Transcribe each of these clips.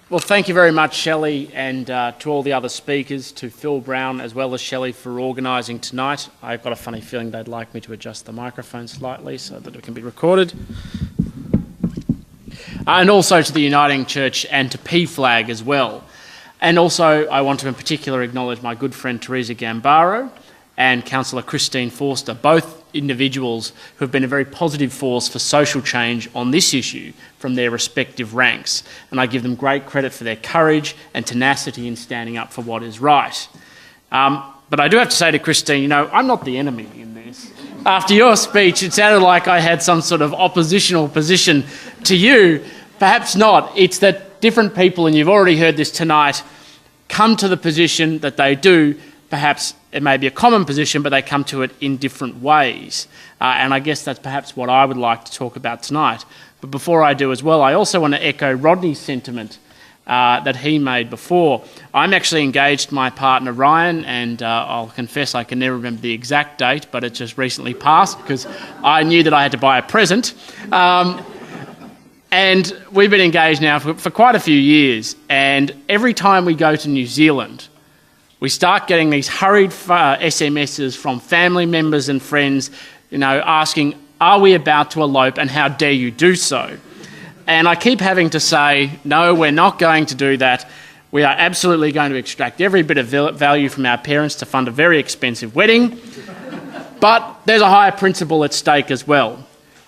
Well, thank you very much, Shelley, and to all the other speakers, to Phil Brown as well as Shelley for organising tonight. I've got a funny feeling they'd like me to adjust the microphone slightly so that it can be recorded. And also to the Uniting Church and to PFLAG as well. And also I want to in particular acknowledge my good friend Teresa Gambaro and Councillor Christine Forster, both individuals who have been a very positive force for social change on this issue from their respective ranks. And I give them great credit for their courage and tenacity in standing up for what is right. But I do have to say to Christine, you know, I'm not the enemy in this. After your speech, it sounded like I had some sort of oppositional position to you. Perhaps not. It's that different people, and you've already heard this tonight, come to the position that they do. Perhaps it may be a common position, but they come to it in different ways. And I guess that's perhaps what I would like to talk about tonight. But before I do as well, I also want to echo Rodney's sentiment that he made before. I'm actually engaged to my partner Ryan, and I'll confess I can never remember the exact date, but it just recently passed because I knew that I had to buy a present. And we've been engaged now for quite a few years, and every time we go to New Zealand, we start getting these hurried SMSs from family members and friends, you know, asking, are we about to elope and how dare you do so? And I keep having to say, no, we're not going to do that. We are absolutely going to extract every bit of value from our parents to fund a very expensive wedding. But there's a higher principle at stake as well.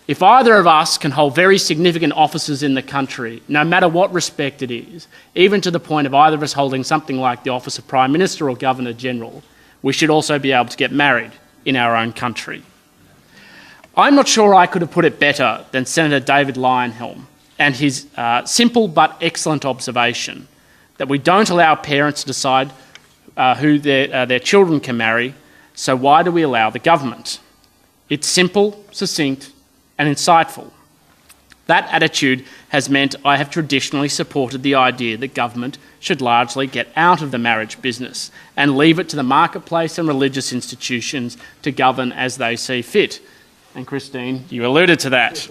If either of us can hold very significant offices in the country, no matter what respect it is, even to the point of either of us holding something like the office of Prime Minister or Governor General, we should also be able to get married in our own country. I'm not sure I could have put it better than Senator David Leyonhjelm and his simple but excellent observation that we don't allow parents to decide who their children can marry, so why do we allow the government? It's simple, succinct, and insightful. That attitude has meant I have traditionally supported the idea that government should largely get out of the marriage business and leave it to the marketplace and religious institutions to govern as they see fit. And Christine, you alluded to that.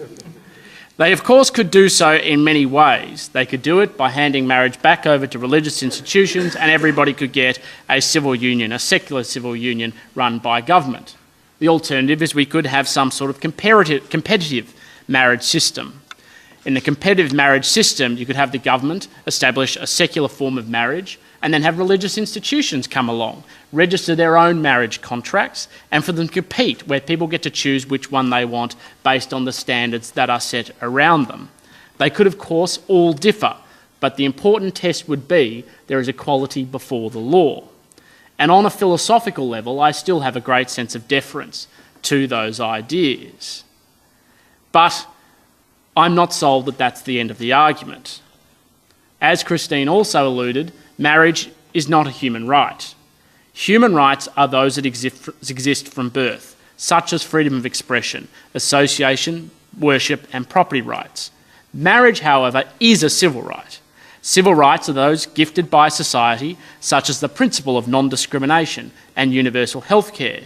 They, of course, could do so in many ways. They could do it by handing marriage back over to religious institutions and everybody could get a civil union, a secular civil union run by government. The alternative is we could have some sort of competitive marriage system. In the competitive marriage system, you could have the government establish a secular form of marriage and then have religious institutions come along, register their own marriage contracts, and for them to compete where people get to choose which one they want based on the standards that are set around them. They could, of course, all differ, but the important test would be there is equality before the law. And on a philosophical level, I still have a great sense of deference to those ideas. But I'm not sold that that's the end of the argument. As Christine also alluded, marriage is not a human right. Human rights are those that exist from birth, such as freedom of expression, association, worship, and property rights. Marriage, however, is a civil right. Civil rights are those gifted by society, such as the principle of non-discrimination and universal health care.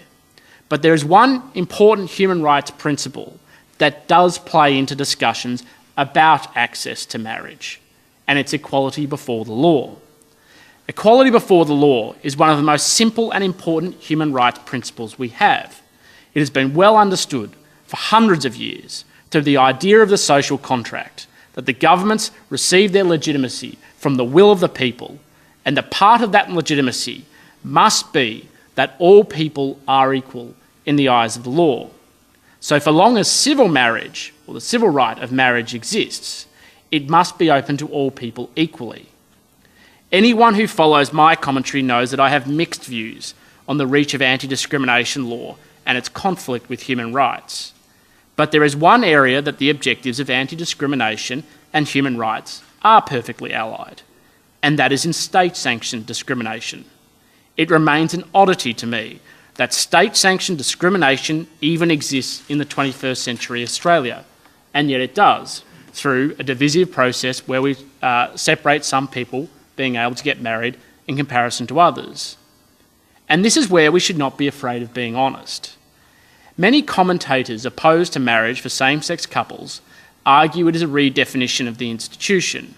But there is one important human rights principle that does play into discussions about access to marriage, and it's equality before the law. Equality before the law is one of the most simple and important human rights principles we have. It has been well understood for hundreds of years through the idea of the social contract, that the governments receive their legitimacy from the will of the people, and that part of that legitimacy must be that all people are equal in the eyes of the law. So for long as civil marriage, or the civil right of marriage exists, it must be open to all people equally. Anyone who follows my commentary knows that I have mixed views on the reach of anti-discrimination law and its conflict with human rights. But there is one area that the objectives of anti-discrimination and human rights are perfectly allied, and that is in state-sanctioned discrimination. It remains an oddity to me that state-sanctioned discrimination even exists in the 21st century Australia, and yet it does, through a divisive process where we separate some people being able to get married in comparison to others. And this is where we should not be afraid of being honest. Many commentators opposed to marriage for same-sex couples argue it is a redefinition of the institution.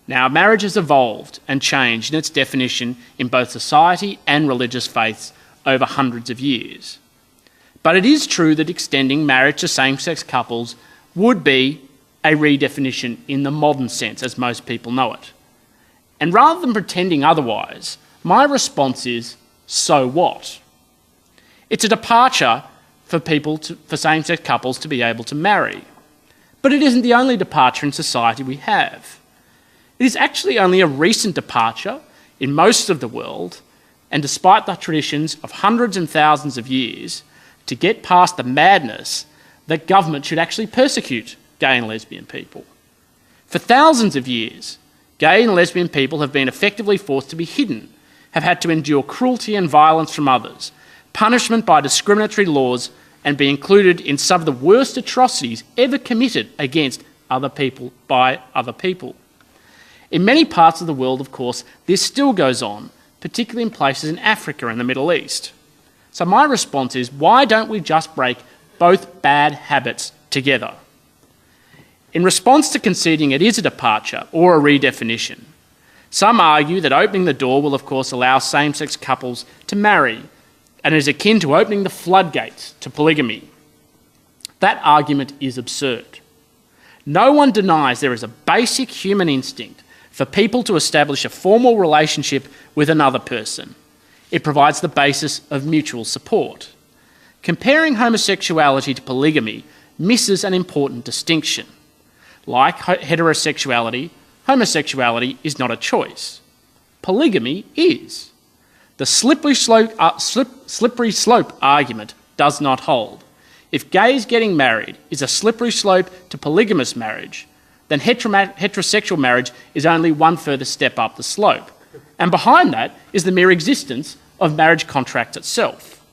Now, marriage has evolved and changed in its definition in both society and religious faiths over hundreds of years. But it is true that extending marriage to same-sex couples would be a redefinition in the modern sense, as most people know it. And rather than pretending otherwise, my response is, so what? It's a departure for same-sex couples to be able to marry. But it isn't the only departure in society we have. It is actually only a recent departure in most of the world, and despite the traditions of hundreds and thousands of years, to get past the madness that government should actually persecute gay and lesbian people. For thousands of years, gay and lesbian people have been effectively forced to be hidden, have had to endure cruelty and violence from others, punishment by discriminatory laws, and be included in some of the worst atrocities ever committed against other people by other people. In many parts of the world, of course, this still goes on, particularly in places in Africa and the Middle East. So my response is, why don't we just break both bad habits together? In response to conceding it is a departure or a redefinition, some argue that opening the door will of course allow same-sex couples to marry and is akin to opening the floodgates to polygamy. That argument is absurd. No one denies there is a basic human instinct for people to establish a formal relationship with another person. It provides the basis of mutual support. Comparing homosexuality to polygamy misses an important distinction. Like heterosexuality, homosexuality is not a choice. Polygamy is. The slippery slope argument does not hold. If gays getting married is a slippery slope to polygamous marriage, then heterosexual marriage is only one further step up the slope. And behind that is the mere existence of marriage contract itself.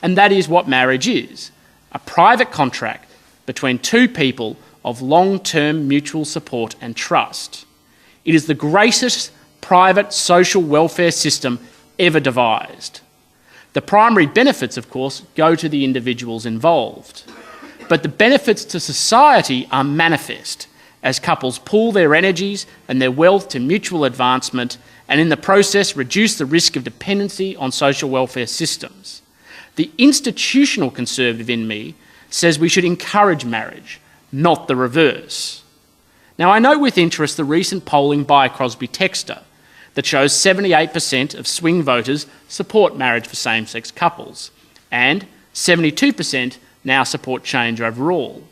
And that is what marriage is, a private contract between two people of long-term mutual support and trust. It is the greatest private social welfare system ever devised. The primary benefits, of course, go to the individuals involved. But the benefits to society are manifest as couples pool their energies and their wealth to mutual advancement and in the process reduce the risk of dependency on social welfare systems. The institutional conservative in me says we should encourage marriage, not the reverse. Now, I note with interest the recent polling by Crosby Textor that shows 78% of swing voters support marriage for same-sex couples, and 72% now support change overall.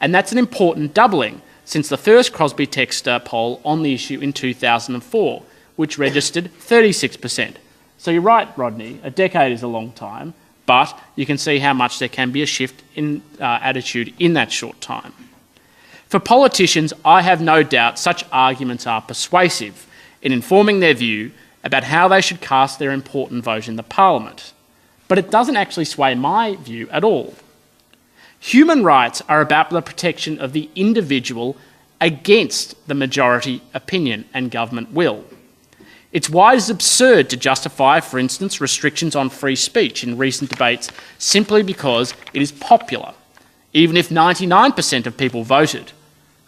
And that's an important doubling since the first Crosby Textor poll on the issue in 2004, which registered 36%. So you're right, Rodney, a decade is a long time, but you can see how much there can be a shift in attitude in that short time. For politicians, I have no doubt such arguments are persuasive in informing their view about how they should cast their important vote in the Parliament. But it doesn't actually sway my view at all. Human rights are about the protection of the individual against the majority opinion and government will. It's why it is absurd to justify, for instance, restrictions on free speech in recent debates simply because it is popular, even if 99% of people voted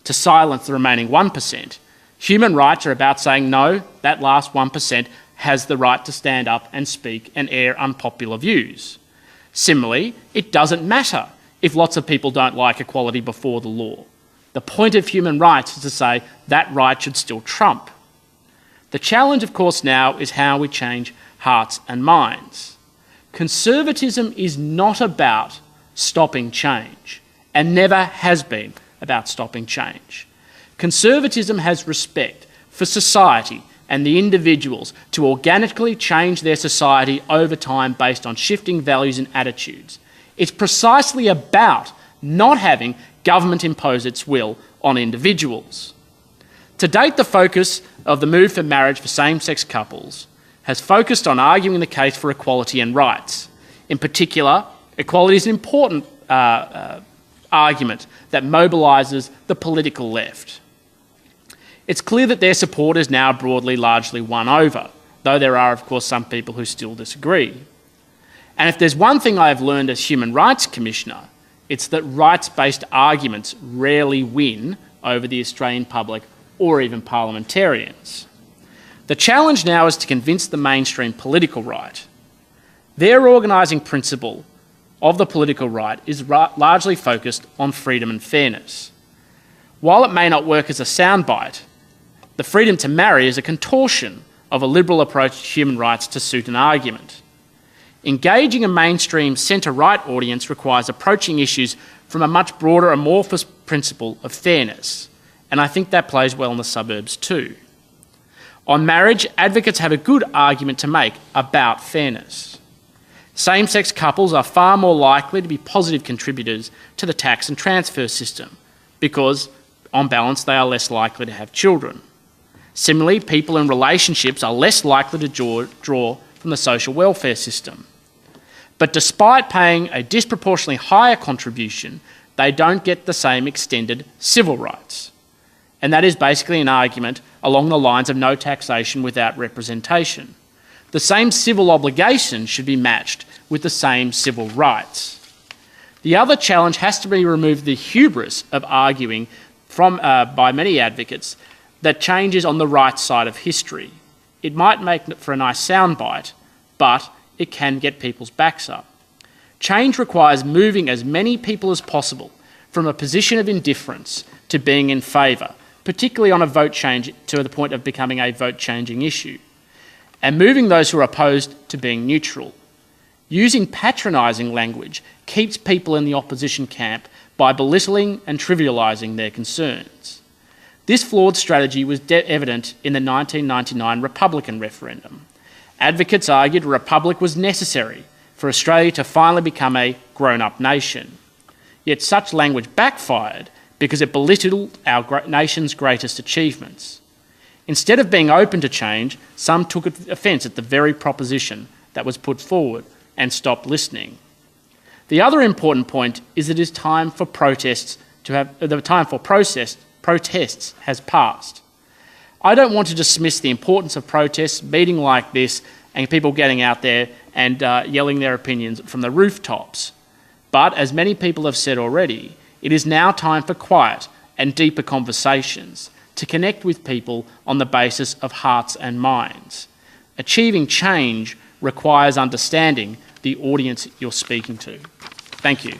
to silence the remaining 1%. Human rights are about saying, no, that last 1% has the right to stand up and speak and air unpopular views. Similarly, it doesn't matter if lots of people don't like equality before the law. The point of human rights is to say that right should still trump. The challenge, of course, now is how we change hearts and minds. Conservatism is not about stopping change, and never has been about stopping change. Conservatism has respect for society and the individuals to organically change their society over time based on shifting values and attitudes. It's precisely about not having government impose its will on individuals. To date, the focus of the move for marriage for same-sex couples has focused on arguing the case for equality and rights. In particular, equality is an important argument that mobilises the political left. It's clear that their support is now broadly largely won over, though there are, of course, some people who still disagree. And if there's one thing I have learned as Human Rights Commissioner, it's that rights-based arguments rarely win over the Australian public or even parliamentarians. The challenge now is to convince the mainstream political right. Their organising principle of the political right is largely focused on freedom and fairness. While it may not work as a soundbite, the freedom to marry is a contortion of a liberal approach to human rights to suit an argument. Engaging a mainstream centre-right audience requires approaching issues from a much broader amorphous principle of fairness, and I think that plays well in the suburbs too. On marriage, advocates have a good argument to make about fairness. Same-sex couples are far more likely to be positive contributors to the tax and transfer system because, on balance, they are less likely to have children. Similarly, people in relationships are less likely to draw from the social welfare system. But despite paying a disproportionately higher contribution, they don't get the same extended civil rights. And that is basically an argument along the lines of no taxation without representation. The same civil obligations should be matched with the same civil rights. The other challenge has to be remove the hubris of arguing by many advocates that change is on the right side of history. It might make for a nice soundbite, but it can get people's backs up. Change requires moving as many people as possible from a position of indifference to being in favour, particularly on a vote change to the point of becoming a vote-changing issue, and moving those who are opposed to being neutral. Using patronising language keeps people in the opposition camp by belittling and trivialising their concerns. This flawed strategy was evident in the 1999 Republican referendum. Advocates argued a republic was necessary for Australia to finally become a grown-up nation. Yet such language backfired because it belittled our nation's greatest achievements. Instead of being open to change, some took offence at the very proposition that was put forward and stopped listening. The other important point is that it is time for protests has passed. I don't want to dismiss the importance of protests, meeting like this, and people getting out there and yelling their opinions from the rooftops. But as many people have said already, it is now time for quiet and deeper conversations to connect with people on the basis of hearts and minds. Achieving change requires understanding the audience you're speaking to. Thank you.